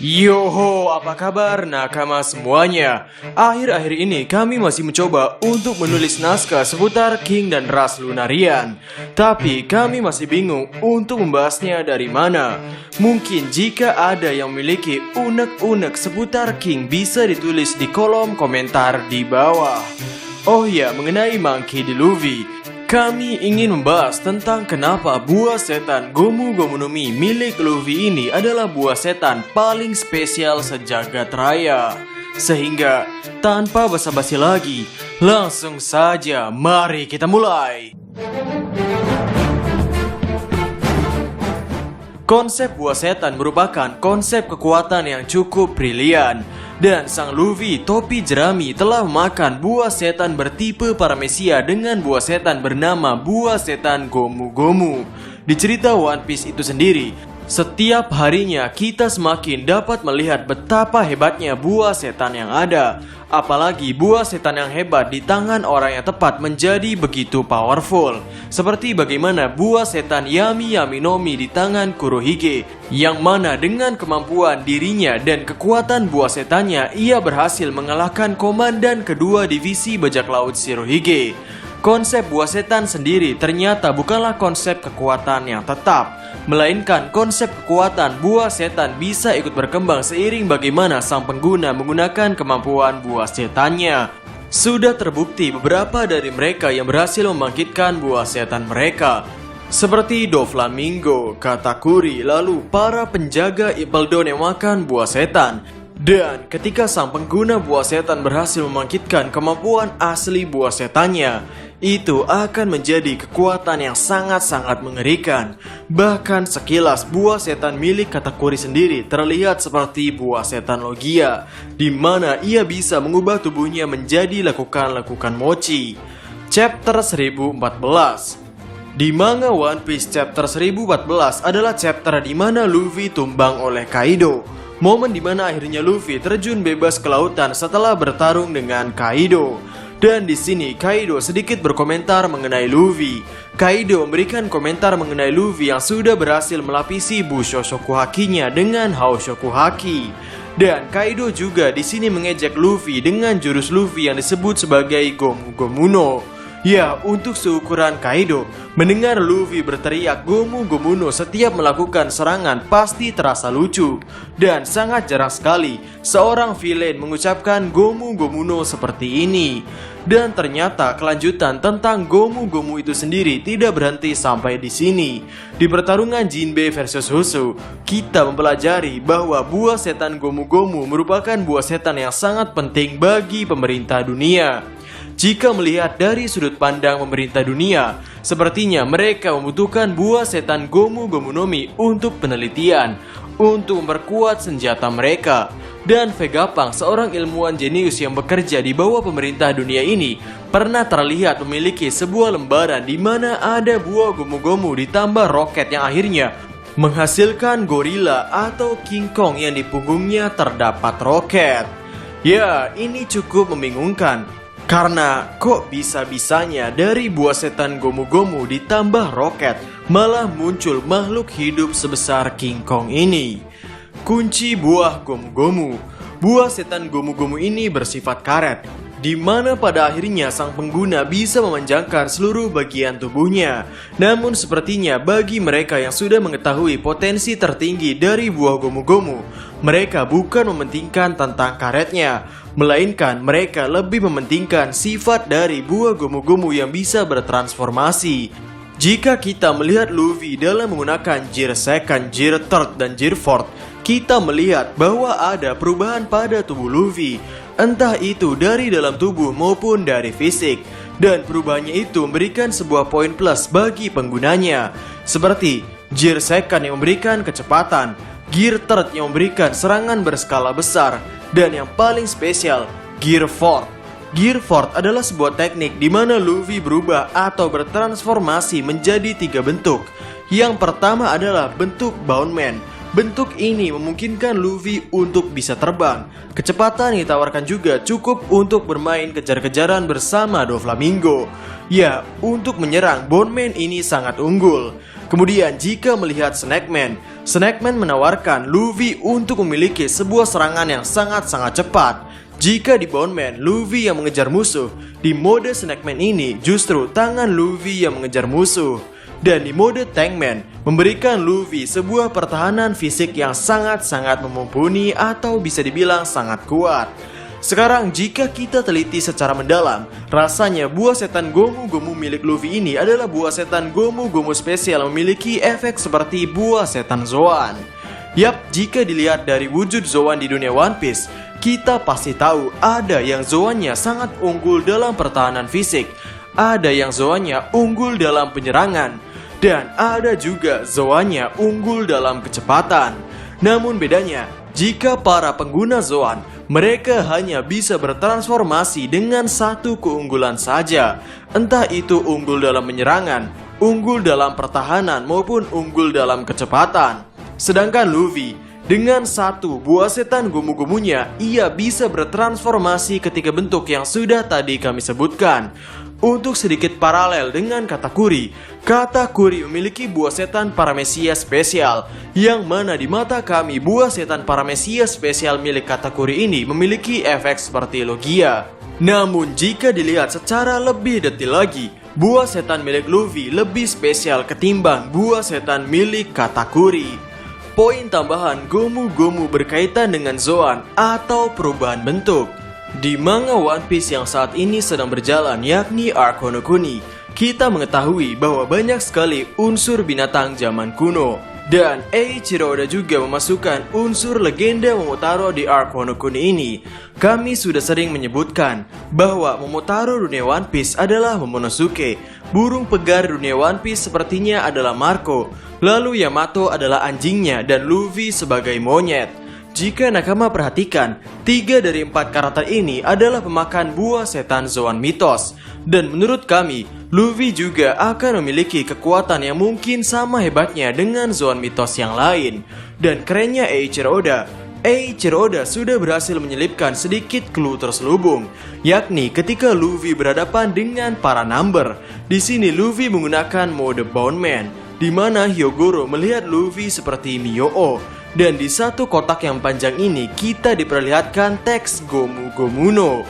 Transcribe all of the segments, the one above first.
Yoho, apa kabar nakama semuanya? Akhir-akhir ini kami masih mencoba untuk menulis naskah seputar King dan ras Lunarian. Tapi kami masih bingung untuk membahasnya dari mana. Mungkin jika ada yang memiliki unek-unek seputar King bisa ditulis di kolom komentar di bawah. Oh ya, mengenai Monkey D. Luffy, kami ingin membahas tentang kenapa buah setan Gomu Gomu no Mi milik Luffy ini adalah buah setan paling spesial sejagat raya. Sehingga tanpa basa-basi lagi, langsung saja mari kita mulai. Konsep buah setan merupakan konsep kekuatan yang cukup brilian. Dan sang Luffy topi jerami telah memakan buah setan bertipe paramesia dengan buah setan bernama buah setan Gomu Gomu. Di cerita One Piece itu sendiri, setiap harinya kita semakin dapat melihat betapa hebatnya buah setan yang ada. Apalagi buah setan yang hebat di tangan orang yang tepat menjadi begitu powerful. Seperti bagaimana buah setan Yami Yami no Mi di tangan Kurohige, yang mana dengan kemampuan dirinya dan kekuatan buah setannya, ia berhasil mengalahkan komandan kedua divisi bajak laut Shirohige. Konsep buah setan sendiri ternyata bukanlah konsep kekuatan yang tetap, melainkan konsep kekuatan buah setan bisa ikut berkembang seiring bagaimana sang pengguna menggunakan kemampuan buah setannya. Sudah terbukti beberapa dari mereka yang berhasil membangkitkan buah setan mereka, seperti Doflamingo, Katakuri, lalu para penjaga Ipeldon yang makan buah setan. Dan ketika sang pengguna buah setan berhasil membangkitkan kemampuan asli buah setannya, itu akan menjadi kekuatan yang sangat-sangat mengerikan. Bahkan sekilas buah setan milik Katakuri sendiri terlihat seperti buah setan Logia, di mana ia bisa mengubah tubuhnya menjadi lekukan-lekukan mochi. Chapter 1014. Di manga One Piece chapter 1014 adalah chapter di mana Luffy tumbang oleh Kaido. Momen di mana akhirnya Luffy terjun bebas ke lautan setelah bertarung dengan Kaido. Dan di sini Kaido sedikit berkomentar mengenai Luffy. Kaido memberikan komentar mengenai Luffy yang sudah berhasil melapisi Busho Shokuhaki-nya dengan Hao Shokuhaki. Dan Kaido juga di sini mengejek Luffy dengan jurus Luffy yang disebut sebagai Gomu Gomu no. Ya, untuk seukuran Kaido, mendengar Luffy berteriak Gomu Gomu no setiap melakukan serangan pasti terasa lucu. Dan sangat jarang sekali seorang villain mengucapkan Gomu Gomu no seperti ini. Dan ternyata kelanjutan tentang Gomu Gomu itu sendiri tidak berhenti sampai di sini. Di pertarungan Jinbe versus Husu, kita mempelajari bahwa buah setan Gomu Gomu merupakan buah setan yang sangat penting bagi pemerintah dunia. Jika melihat dari sudut pandang pemerintah dunia, sepertinya mereka membutuhkan buah setan Gomu Gomu no Mi untuk penelitian, untuk memperkuat senjata mereka. Dan Vegapunk, seorang ilmuwan jenius yang bekerja di bawah pemerintah dunia ini, pernah terlihat memiliki sebuah lembaran di mana ada buah Gomu Gomu ditambah roket yang akhirnya menghasilkan gorila atau King Kong yang di punggungnya terdapat roket. Ya, ini cukup membingungkan. Karena kok bisa-bisanya dari buah setan Gomu Gomu ditambah roket malah muncul makhluk hidup sebesar King Kong ini. Kunci buah Gomu Gomu. Buah setan Gomu Gomu ini bersifat karet, di mana pada akhirnya sang pengguna bisa memanjangkan seluruh bagian tubuhnya. Namun sepertinya bagi mereka yang sudah mengetahui potensi tertinggi dari buah Gomu Gomu, mereka bukan mementingkan tentang karetnya, melainkan mereka lebih mementingkan sifat dari buah Gomu Gomu yang bisa bertransformasi. Jika kita melihat Luffy dalam menggunakan Gear Second, Gear Third, dan Gear Fourth, kita melihat bahwa ada perubahan pada tubuh Luffy, entah itu dari dalam tubuh maupun dari fisik. Dan perubahannya itu memberikan sebuah poin plus bagi penggunanya, seperti Gear Second yang memberikan kecepatan, Gear Third yang memberikan serangan berskala besar, dan yang paling spesial, Gear Fourth. Gear Fourth adalah sebuah teknik di mana Luffy berubah atau bertransformasi menjadi 3 bentuk. Yang pertama adalah bentuk Boundman. Bentuk ini memungkinkan Luffy untuk bisa terbang. Kecepatan yang ditawarkan juga cukup untuk bermain kejar-kejaran bersama Doflamingo. Ya, untuk menyerang, Boundman ini sangat unggul. Kemudian jika melihat Snakeman, Snakeman menawarkan Luffy untuk memiliki sebuah serangan yang sangat-sangat cepat. Jika di Bondman, Luffy yang mengejar musuh, di mode Snakeman ini justru tangan Luffy yang mengejar musuh. Dan di mode Tankman, memberikan Luffy sebuah pertahanan fisik yang sangat-sangat mumpuni atau bisa dibilang sangat kuat. Sekarang jika kita teliti secara mendalam, rasanya buah setan Gomu Gomu milik Luffy ini adalah buah setan Gomu Gomu spesial yang memiliki efek seperti buah setan Zoan. Yap, jika dilihat dari wujud Zoan di dunia One Piece, kita pasti tahu ada yang Zoannya sangat unggul dalam pertahanan fisik, ada yang Zoannya unggul dalam penyerangan, dan ada juga Zoannya unggul dalam kecepatan. Namun bedanya, jika para pengguna Zoan, mereka hanya bisa bertransformasi dengan satu keunggulan saja. Entah itu unggul dalam penyerangan, unggul dalam pertahanan, maupun unggul dalam kecepatan. Sedangkan Luffy, dengan satu buah setan Gomu-Gomunya, ia bisa bertransformasi ketika bentuk yang sudah tadi kami sebutkan. Untuk sedikit paralel dengan Katakuri, Katakuri memiliki buah setan Paramecia spesial, yang mana di mata kami buah setan Paramecia spesial milik Katakuri ini memiliki efek seperti Logia. Namun jika dilihat secara lebih detail lagi, buah setan milik Luffy lebih spesial ketimbang buah setan milik Katakuri. Poin tambahan Gomu Gomu berkaitan dengan Zoan atau perubahan bentuk. Di manga One Piece yang saat ini sedang berjalan, yakni Arc Wano Kuni, kita mengetahui bahwa banyak sekali unsur binatang zaman kuno. Dan Eiichiro Oda juga memasukkan unsur legenda Momotaro di Arc Wano Kuni ini. Kami sudah sering menyebutkan bahwa Momotaro dunia One Piece adalah Momonosuke. Burung pegar dunia One Piece sepertinya adalah Marco. Lalu Yamato adalah anjingnya dan Luffy sebagai monyet. Jika nakama perhatikan, 3 dari 4 karakter ini adalah pemakan buah setan Zoan mitos. Dan menurut kami, Luffy juga akan memiliki kekuatan yang mungkin sama hebatnya dengan Zoan mitos yang lain. Dan kerennya Eiichiro Oda sudah berhasil menyelipkan sedikit clue terselubung, yakni ketika Luffy berhadapan dengan para Number. Di sini Luffy menggunakan mode Bondman, di mana Hyogoro melihat Luffy seperti Miyoo. Dan di satu kotak yang panjang ini kita diperlihatkan teks Gomu Gomu no.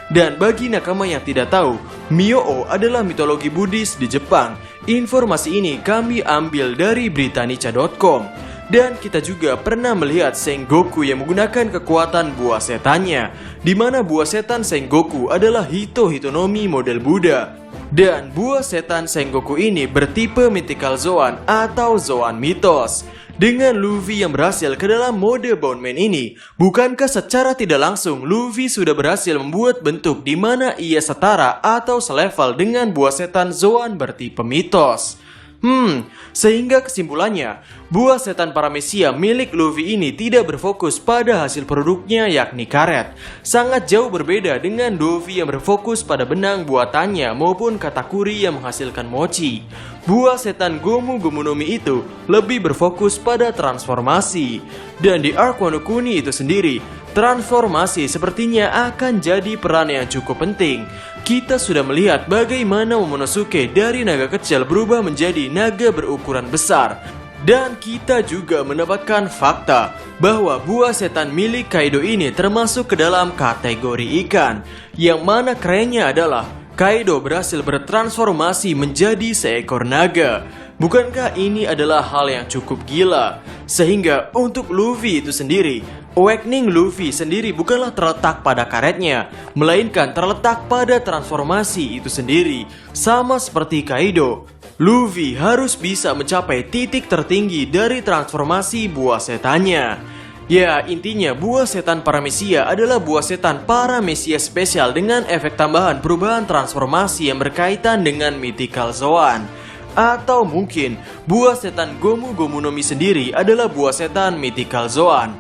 Dan bagi nakama yang tidak tahu, Miyoo adalah mitologi Buddhis di Jepang. Informasi ini kami ambil dari Britannica.com. Dan kita juga pernah melihat Sengoku yang menggunakan kekuatan buah setannya, di mana buah setan Sengoku adalah Hito Hitonomi model Buddha. Dan buah setan Sengoku ini bertipe Mythical Zoan atau Zoan mitos. Dengan Luffy yang berhasil ke dalam mode Bondman ini, bukankah secara tidak langsung Luffy sudah berhasil membuat bentuk di mana ia setara atau selevel dengan buah setan Zoan bertipe mitos? Sehingga kesimpulannya, buah setan Paramecia milik Luffy ini tidak berfokus pada hasil produknya yakni karet. Sangat jauh berbeda dengan Luffy yang berfokus pada benang buatannya maupun Katakuri yang menghasilkan mochi. Buah setan Gomu Gomu no Mi itu lebih berfokus pada transformasi. Dan di Arc Wano Kuni itu sendiri, transformasi sepertinya akan jadi peran yang cukup penting. Kita sudah melihat bagaimana Momonosuke dari naga kecil berubah menjadi naga berukuran besar. Dan kita juga mendapatkan fakta bahwa buah setan milik Kaido ini termasuk ke dalam kategori ikan. Yang mana kerennya adalah Kaido berhasil bertransformasi menjadi seekor naga. Bukankah ini adalah hal yang cukup gila? Sehingga untuk Luffy itu sendiri, awakening Luffy sendiri bukanlah terletak pada karetnya, melainkan terletak pada transformasi itu sendiri. Sama seperti Kaido, Luffy harus bisa mencapai titik tertinggi dari transformasi buah setannya. Ya, intinya buah setan Paramecia adalah buah setan Paramecia spesial dengan efek tambahan perubahan transformasi yang berkaitan dengan Mythical Zoan. Atau mungkin buah setan Gomu Gomu no Mi sendiri adalah buah setan Mythical Zoan.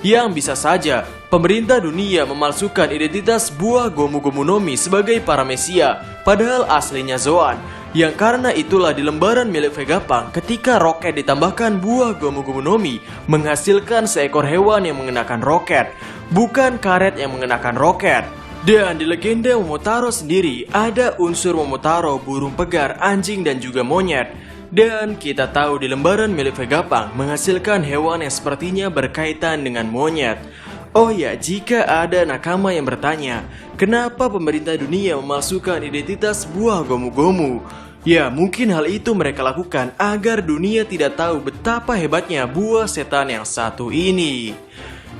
Yang bisa saja pemerintah dunia memalsukan identitas buah Gomu Gomu no Mi sebagai Paramecia, padahal aslinya Zoan. Yang karena itulah di lembaran milik Vegapunk ketika roket ditambahkan buah Gomu Gomu no Mi menghasilkan seekor hewan yang mengenakan roket, bukan karet yang mengenakan roket. Dan di legenda Momotaro sendiri ada unsur Momotaro, burung pegar, anjing dan juga monyet. Dan kita tahu di lembaran milik Vegapunk menghasilkan hewan yang sepertinya berkaitan dengan monyet. Oh ya, jika ada nakama yang bertanya, kenapa pemerintah dunia memasukkan identitas buah gomu-gomu? Ya, mungkin hal itu mereka lakukan agar dunia tidak tahu betapa hebatnya buah setan yang satu ini.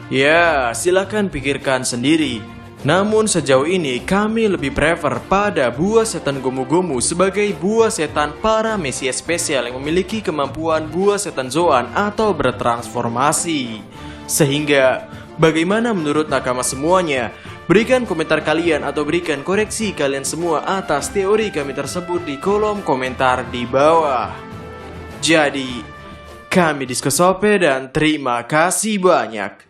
Ya, silakan pikirkan sendiri. Namun sejauh ini kami lebih prefer pada buah setan gomu-gomu sebagai buah setan para mesia spesial yang memiliki kemampuan buah setan zoan atau bertransformasi. Sehingga, bagaimana menurut nakama semuanya? Berikan komentar kalian atau berikan koreksi kalian semua atas teori kami tersebut di kolom komentar di bawah. Jadi, kami Diskosope dan terima kasih banyak.